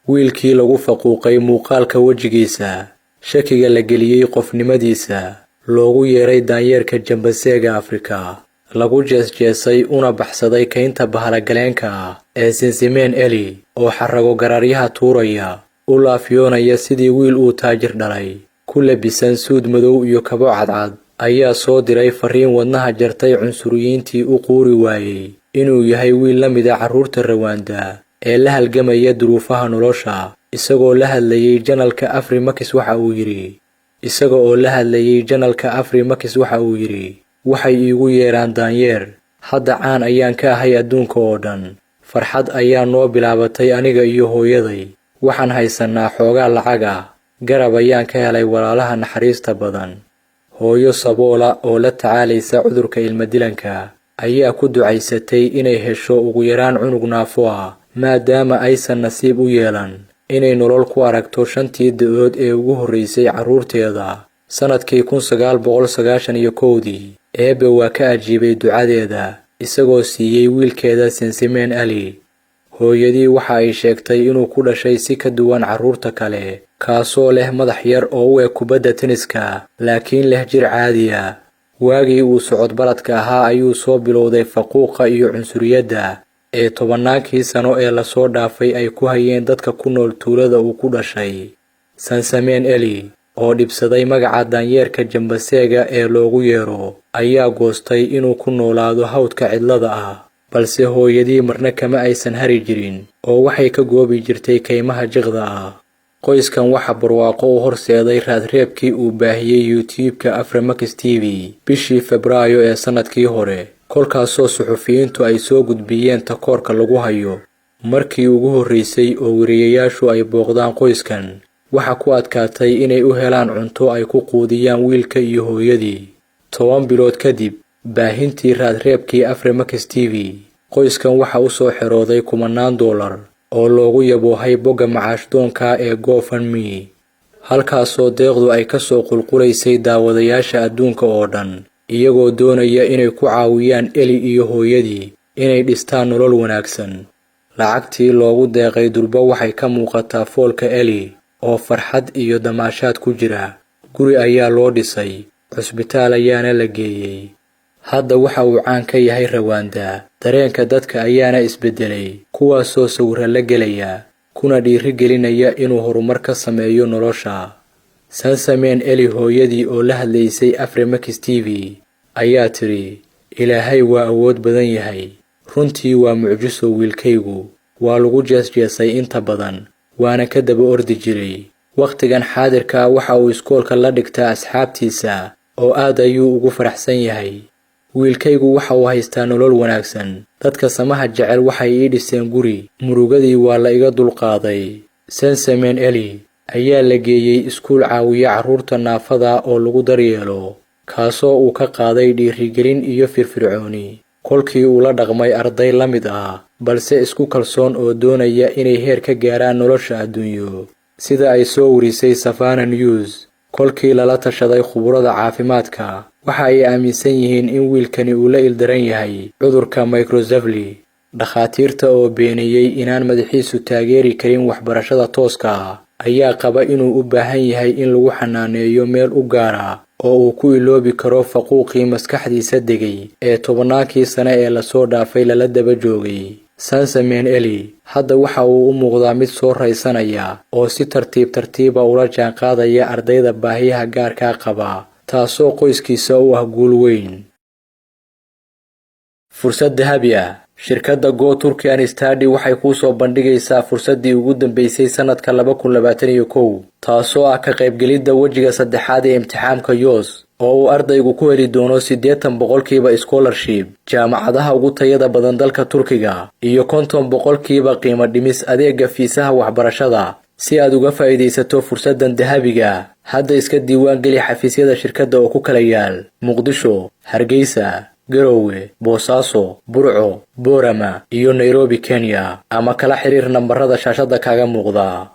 wiilkii lagu faquuqay muuqaalka wejigiisa, shakiga la geliyey qofnimadiisa, loogu yeeray daanyeerka jambaseega Afrika, lagu jeesjeesay una baxsaday kaynta bahalgaleenka ah ee Sinsimeen Eli oo xarago garaaryaha tuuraya, u laafyoonaya sidii wiil uu taajir dhalay, ku labisan suud madow iyo kabo cadcad, ayaa soo diray fariin wadnaha jartay cunsuriyiintii u quuri waayey inuu yahay wiil la mid ah carruurta Rwanda ee la halgamaya duruufaha nolosha. isagoo la hadlayay janalka Afrimax waxa uu yiri waxay iigu yeeraan daanyeer, hadda caan ayaan ka ahay adduunka oo dhan, farxad ayaa noo bilaabatay aniga iyo hooyaday, waxaan haysanaa xoogaa lacag ah, garab ayaan ka helay walaalaha naxariista badan. hooyo saboola oo la tacaalaysa cudurka ilmadilanka ayaa ku ducaysatay inay hesho ugu yaraan cunug naafo ah, maadaama aysan nasiib u yeelan inay nolol ku aragto 5tii da'ood ee ugu horreysay carruurteeda. sanadkii 1991 eebbe waa ka ajiibay ducadeeda, isagoo siiyey wiilkeeda Sinsimeen Ali. hooyadii waxa ay sheegtay inuu ku dhashay si ka duwan carruurta kale, kaasoo leh madax yar oo u eg kubadda teniska, laakiin leh jir caadi ah. waagii uu socod baradka ahaa ayuu soo bilowday faquuqa iyo cunsuriyadda ee 10 sano ee la soo dhaafay ay ku hayeen dadka ku nool tuulada uu ku dhashay. Sinsimeen Eli oo dhibsaday magaca daanyeerka jambaseega ee loogu yeero, ayaa goostay inuu ku noolaado hawdka cidlada ah, balse hooyadii marna kama aysan hari jirin oo waxay ka goobi jirtay kaymaha jiqda ah. qoyskan waxa barwaaqo u horseeday raadreebkii uu baahiyey YouTube-ka Afrimax TV bishii Febraayo ee sanadkii hore, kolkaasoo suxufiyiintu ay soo gudbiyeen takoorka lagu hayo. markii ugu horreysay oo wariyeyaashu ay booqdaan qoyskan, waxa ku adkaatay inay u helaan cunto ay ku quudiyaan wiilka iyo hooyadii. 10 bilood kadib baahintii raadreebkii Afrimax TV, qoyskan waxa u soo xirooday $10 oo loogu yaboohay bogga macaashdoonka ee GoFundMe, halkaasoo deeqdu ay ka soo qulqulaysay daawadayaasha adduunka oo dhan, iyagoo doonaya inay ku caawiyaan Eli iyo hooyadii inay dhistaan nolol wanaagsan. lacagtii loogu deeqay durba waxay ka muuqataa foolka Eli oo farxad iyo damaashaad ku jira. guri ayaa loo dhisay, cusbitaal ayaana la geeyey. hadda waxa uu caan ka yahay Rwanda, dareenka dadka ayaana isbedelay, kuwaasoo sawirro la gelaya, kuna dhiirigelinaya inuu horumar ka sameeyo nolosha. Sinsimeen Eli hooyadii oo la hadlaysay Afrimax TV ayaa tiri, Ilaahay waa awood badan yahay, runtii waa mucjiso wiilkaygu, waa lagu jeesjeesay inta badan, waana ka daba ordi jiray. waqtigan xaadirka waxa uu iskoolka la dhigtaa asxaabtiisa oo aad ayuu ugu faraxsan yahay. wiilkaygu waxa uu haystaa nolol wanaagsan, dadka samaha jecel waxay ii dhiseen guri, murugadii waa la iga dulqaaday. Sinsimeen Eli ayaa la geeyey iskuul caawiya carruurta naafada oo lagu daryeelo, kaasoo uu ka qaaday dhiirigelin iyo firfircooni. kolkii uu la dhaqmay arday la mid ah, balse isku kalsoon oo doonaya inay heer ka gaaraan nolosha adduunyo. sida ay soo warisay Savannah News, kolkii lala tashaday khuburada caafimaadka, waxa ay aaminsan yihiin in wiilkani uu la ildaran yahay cudurka microcephaly. dhakhaatiirta oo beeniyey inaan madaxiisu taageeri karin waxbarashada tooska ah ayaa qaba inuu u baahan yahay in lagu xanaaneeyo meel u gaar ah oo uu ku iloobi karo faquuqii maskaxdiisa degay ee 10 sano ee la soo dhaafay lala daba joogay. Sinsimeen Eli hadda waxa uu u muuqdaa mid soo raysanaya oo si tartiib ula jaanqaadaya ardayda baahiyaha gaarka qaba, taasoo qoyskiisa u ah guul weyn. fursad dahabi ah. shirkadda Go Turkian Study waxay ku soo bandhigaysaa fursaddii ugu dambeysay sanadka 2021, taasoo ah ka qaybgelidda wajiga saddexaad ee imtixaanka YOS oo uu ardaygu ku heli doono 80% scholarship jaamacadaha ugu tayada badan dalka Turkiga iyo 50% qiimo dhimis adeegga fiisaha waxbarashada. si aad uga faa'iidaysato fursaddan dahabiga, hadda iska diiwaan geli xafiisyada shirkadda oo ku kala yaal Muqdisho, Hargeysa, Garowe, Boosaaso, Burco, Boorama iyo Nairobi, Kenya, ama kala xiriir nambarada shaashada kaaga muuqda.